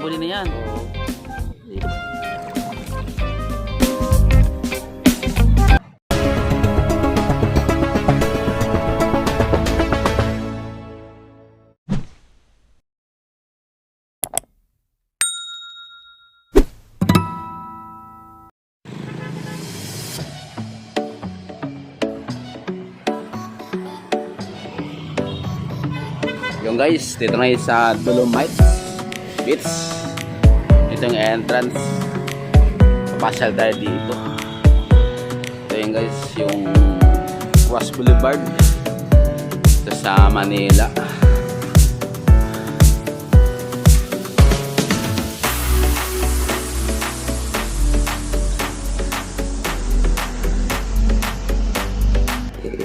Huli na yan. Oo. Yung guys, dito ngayon sa Dolomite Beach. Ito yung entrance. Papasyal tayo dito. Ito yung guys, yung Cross Boulevard. Ito sa Manila.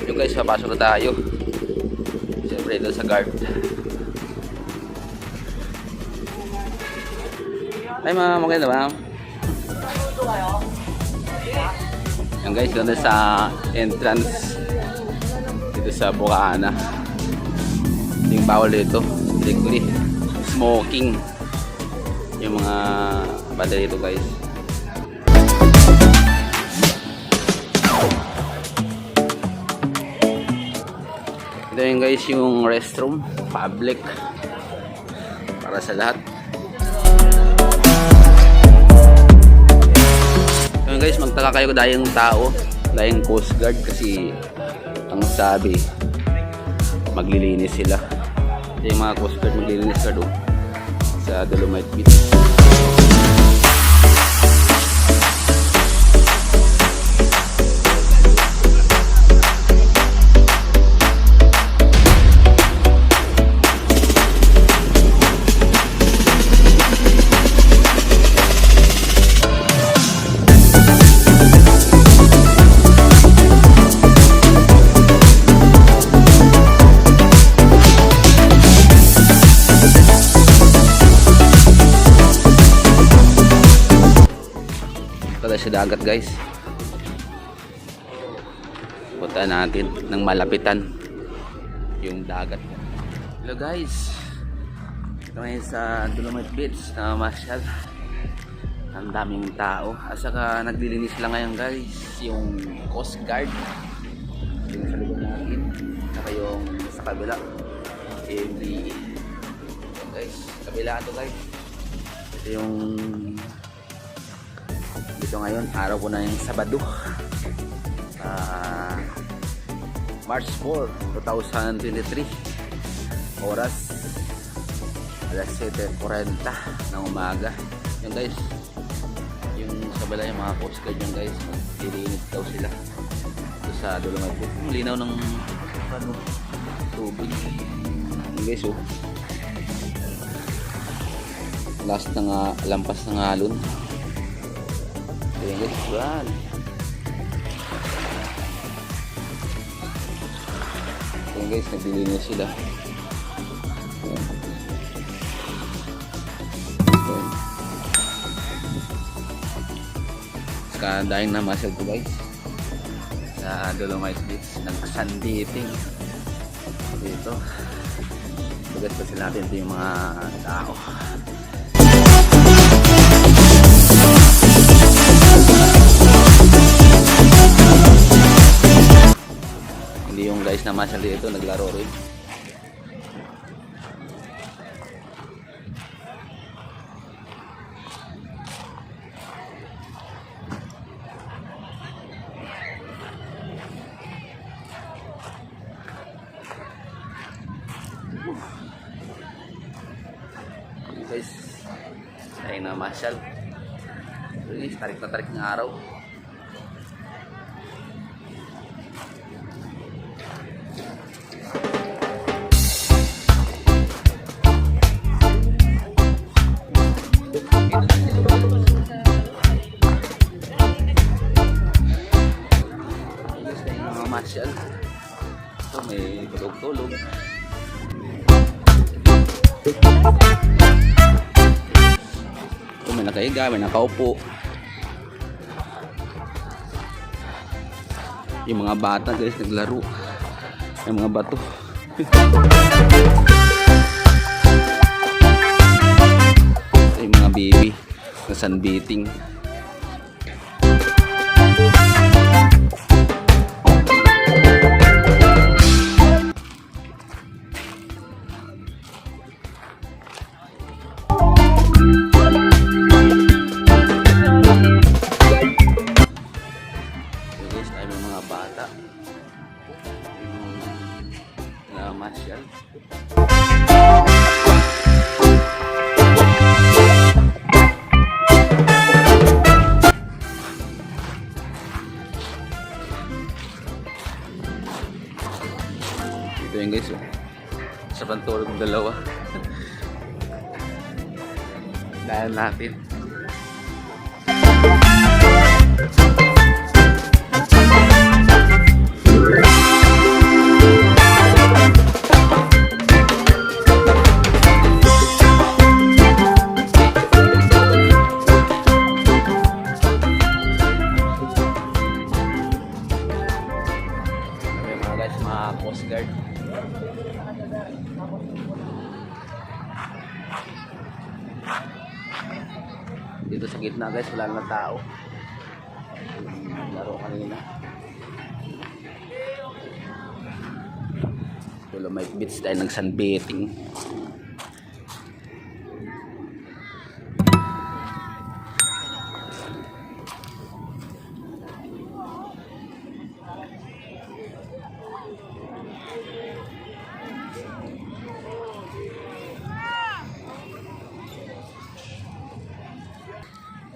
Yung guys, papasok na tayo. Siyempre doon sa guard. Ay ma'am, maganda ba? Yan guys, doon sa entrance dito sa Bukana. Yung bawal dito, strictly smoking yung mga banda dito guys. Ito yung guys yung restroom, public para sa lahat. Ngayon guys, magtaka kayo dahil yung tao, dahil yung Coast Guard kasi ang sabi maglilinis sila. Yung mga Coast Guard maglilinis ka doon sa Dolomite Beach. Sa dagat guys, punta natin ng malapitan yung dagat. Hello guys, ito ngayon sa Dolomite Beach na masyal. Ang daming tao at saka naglilinis lang ngayon guys yung Coast Guard yung sa likod natin, saka yung sa kabila every guys, kabila ito guys. Ito yung dito ngayon, araw ko na yung Sabado, March 4, 2023. Oras alas 7:40 ng umaga. Yung guys, yung sa bala yung mga Coast Guard yung guys, maglilinis daw sila ito sa Dolomite. Yung linaw ng tubig yung guys, oh, last na nga, lampas ng alon. Ayan guys, brand. Ayan guys, naglilinis sila. Ayan. Ayan. Saka dahil na muscle ko guys sa Dolomite Beach, nag-sunbathing dito. Bagat pa sila natin ito yung mga tao. Hindi yung guys na masyal dito naglaro rin. Guys, ay na masyal. Tarik na tarik ng araw. Masyal. Ito may tulog-tulog. Ito may nakahiga, may nakaupo. Yung mga bata guys naglaro. Yung mga bato. Yung baby na sunbathing. Guys, tayo ng mga bata yung namasyal. Ito yun guys, oh. Sa pantulog ng dalawa. Dahil natin. Mga Coast Guard. Dito sa gitna guys, wala na tao. Laro kanina. Dolomite Beach tayo ng sunbathing.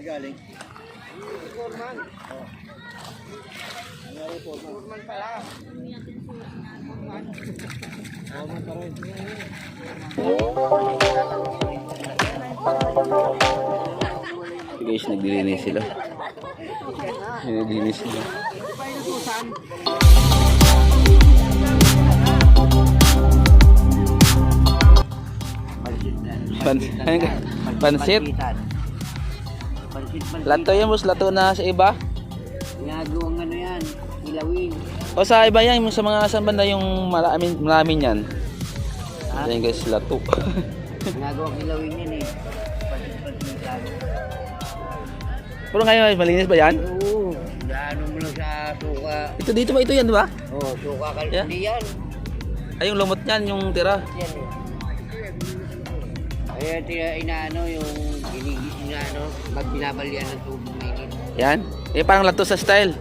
Galing. Foreman. Oh. Nangyari foreman pala. Foreman pa rin. Guys, nagdilinis sila. Nagdilinis sila. Pansit. Lato yan boss, lato na sa iba. Ginagawang ano yan, ilawin. O sa iba yan, sa mga saan banda yung malamin yan. Ayan guys, lato. Ginagawang ilawin yan eh. Pansit-pansitan. Pero ngayon, malinis ba yan? Oo, gaano mo lang sa suka. Ito dito ba? Ito yan, di ba? Oo, suka kalpuli yan. Ay, yung lumot yan, yung tira. Yan eh. Ay, inaano yung inaano, pag binabalian ng tubig mainit. Yan. Eh, parang lato sa style.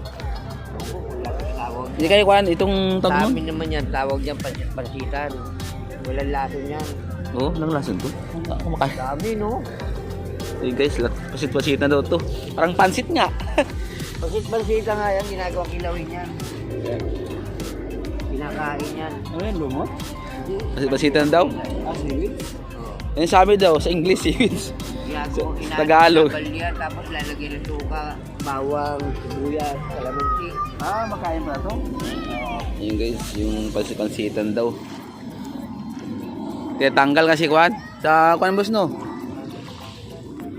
Tawag. Hindi kayo kuhan itong Sa tawag mo? amin naman yan, tawag yan pansitan. Walang lason yan. Oo, nang lason to. Kumakain. Dami no? Eh guys, pasit-pasit na daw to. Parang pansit nga. Pansit-pansita nga yan, ginagawang kilawin yan. Kinakain yan. Ano yan, lumot? Pasit-pasitan daw. Seaweed? Yan sabi daw sa English, seaweeds. Ginagawang Tagalog. yan, tapos lalagyan ng suka, bawang, sibuyas, kalamansi. Makain pa ito? Yun guys, yung pansit-pansitan daw. Tinatanggal kasi kuhan. Sa kuhan boss no?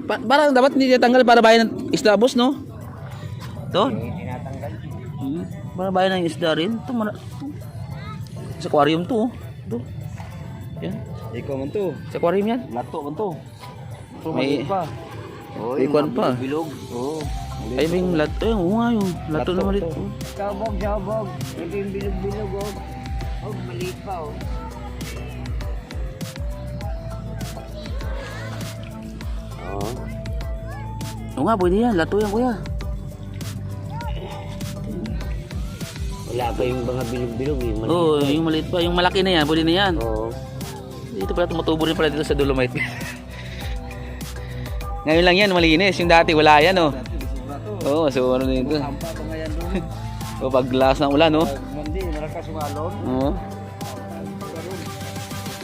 Parang dapat hindi tinatanggal para bayan ng isda boss no? Ito? Tinatanggal. Para bayan ng isda rin. Ito, sa aquarium to. Ito. Yan. Ikaw man to. Sa aquarium yan. Lato man to. May pa. may kuhan pa. Bilog. Oo. Ay, may lato. Ay, oo nga yung lato na maliit. Sabog, sabog. Ito yung bilog-bilog, oh. Oh, maliit pa, oh. Oo. Oo nga, pwede yan. Lato yan, kuya. Wala pa yung mga bilog-bilog, eh. Maliit. Oo, yung maliit pa. Yung malaki na yan, pwede na yan. Oo. Dito pala, tumutubo rin pala dito sa Dolomite. Ngayon lang yan, malinis. Yung dati, wala yan, oh. Oo, so ano dito. Sampa pa nga yan doon. O, pag glass ng ulan, oh. Mandi, malakas yung alon. Oo.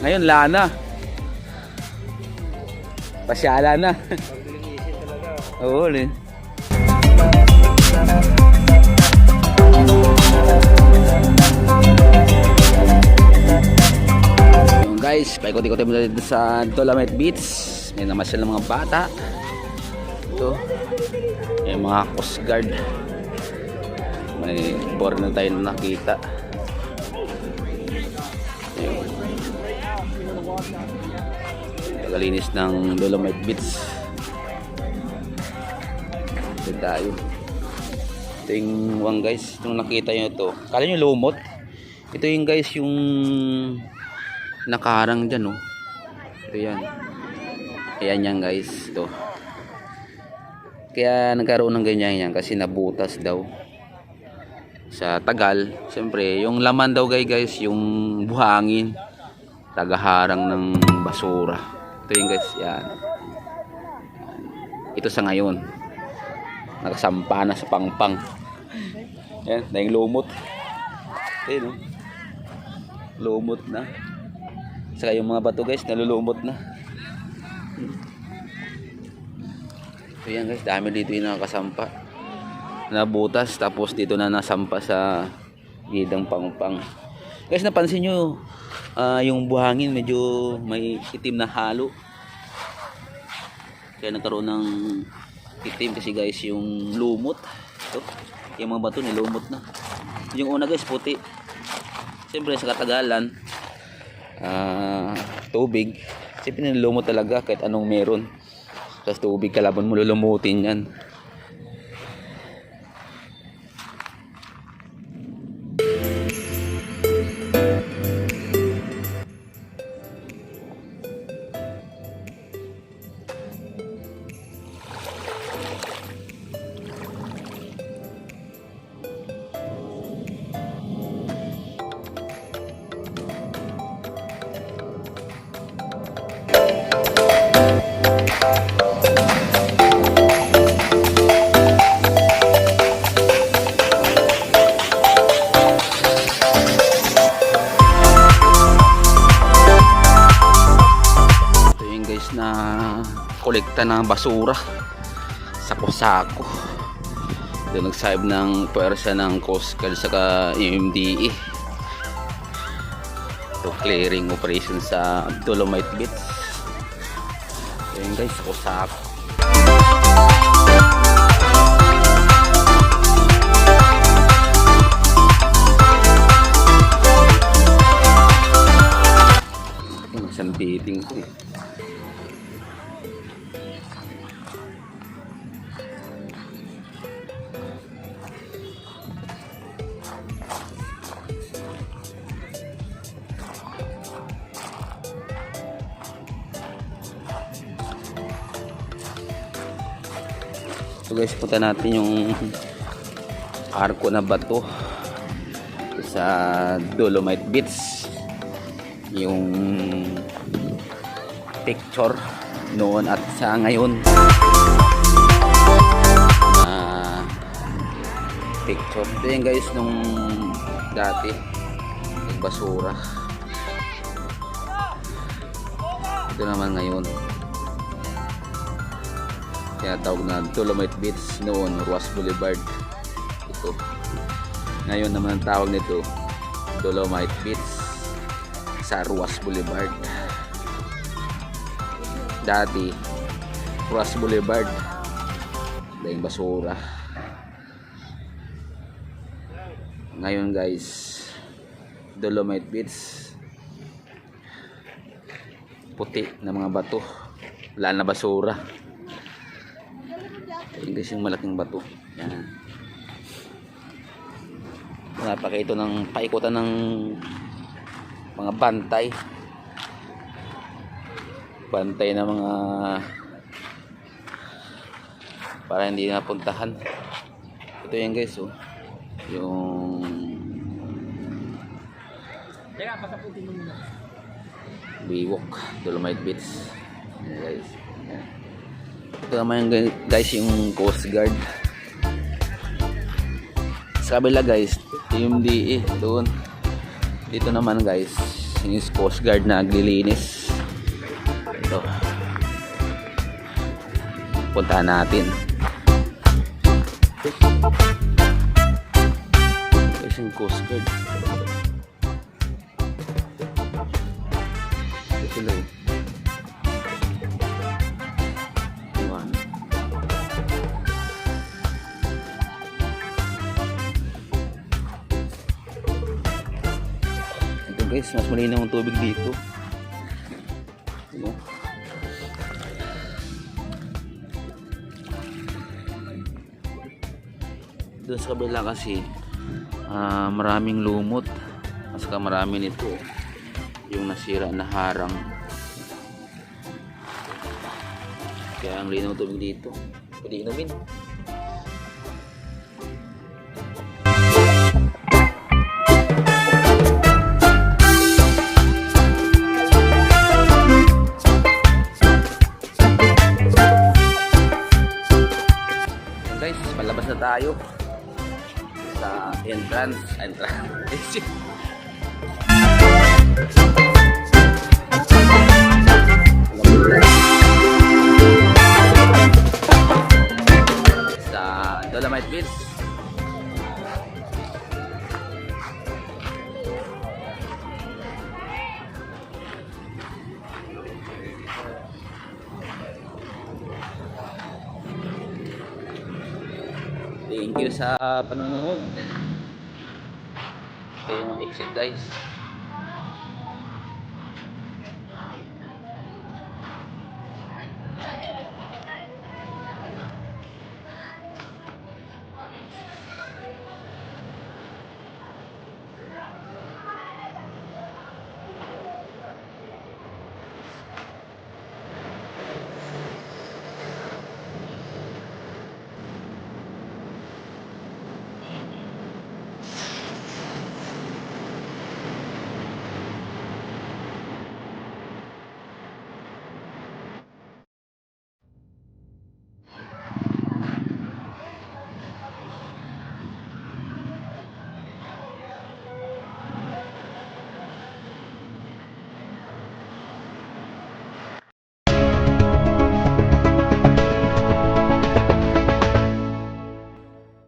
Ngayon, lana. Pasyala na. Paglinisin talaga. Oo, ulit. Yung guys, paikot-ikot mo dito sa Dolomite Beach. May namasyal ng mga bata. Ito. Yung mga Coast Guard. May board na tayo nakita. Ayun. Kalinis ng Dolomite Beach. Ito tayo. Ito yung one guys. Itong nakita nyo ito. Kala nyo lumot. Ito yung guys yung nakaharang dyan oh. Ito yan. Ayan yan guys. Ito. Kaya nagkaroon ng ganyan yan kasi nabutas daw. Sa tagal. Siyempre yung laman daw guys yung buhangin. Tagaharang ng basura. Ito yung guys. Yan. Ito sa ngayon. Nakasampa na sa pangpang. Yan. Dahil lumot. Ayun oh. Lumot na. Saka yung mga bato guys nalulumot na. So yan guys, dami dito yung nakakasampa. Nabutas tapos dito na nasampa sa gidang pangpang. Guys, napansin nyo yung buhangin medyo may itim na halo. Kaya nagkaroon ng itim kasi guys yung lumot. Ito, yung mga bato nilumot na. Yung una guys puti. Siyempre sa katagalan tubig, siyempre nilumot talaga kahit anong meron. Tapos tubig kalaban mo lulumutin yan. Na kolekta ng basura sako-sako. Ito nagsayab ng puwersa ng Coast Guard saka MMDA. Ito clearing operation sa Dolomite Beach. Ayan guys, sako-sako. Isang biting ko eh. So guys, punta natin yung arko na bato sa Dolomite Beach. Yung picture noon at sa ngayon. Picture. Ito yung guys nung dati nagbasura. Ito naman ngayon. Kaya tawag na Dolomite Beach noon, Ruas Boulevard. Ito. Ngayon naman ang tawag nito Dolomite Beach sa Ruas Boulevard. Dati Ruas Boulevard dahil basura. Ngayon guys, Dolomite Beach, puti na mga bato, wala na basura. Ito guys yung malaking bato. Yan. Napakita ng paikutan ng mga bantay na mga para hindi napuntahan. Ito yan guys oh. Yung Biwok, Dolomite Beach. Yan guys. Yan. Ito naman guys yung Coast Guard. Sa kabila guys, TMDA doon. Dito naman guys, yung Coast Guard na naglilinis. Ito. Puntahan natin. Guys, yung Coast Guard. Ito sila eh. Iwan. Ito guys, mas malinaw ang tubig dito. Doon sa kabila kasi maraming lumot. Mas marami nito yung nasira na harang. Kaya ang linaw tubig dito. Pwede inumin. Guys, palabas na tayo sa entrance. Sa Dolomite Beach. Thank you sa panonood. Ito yung exit guys.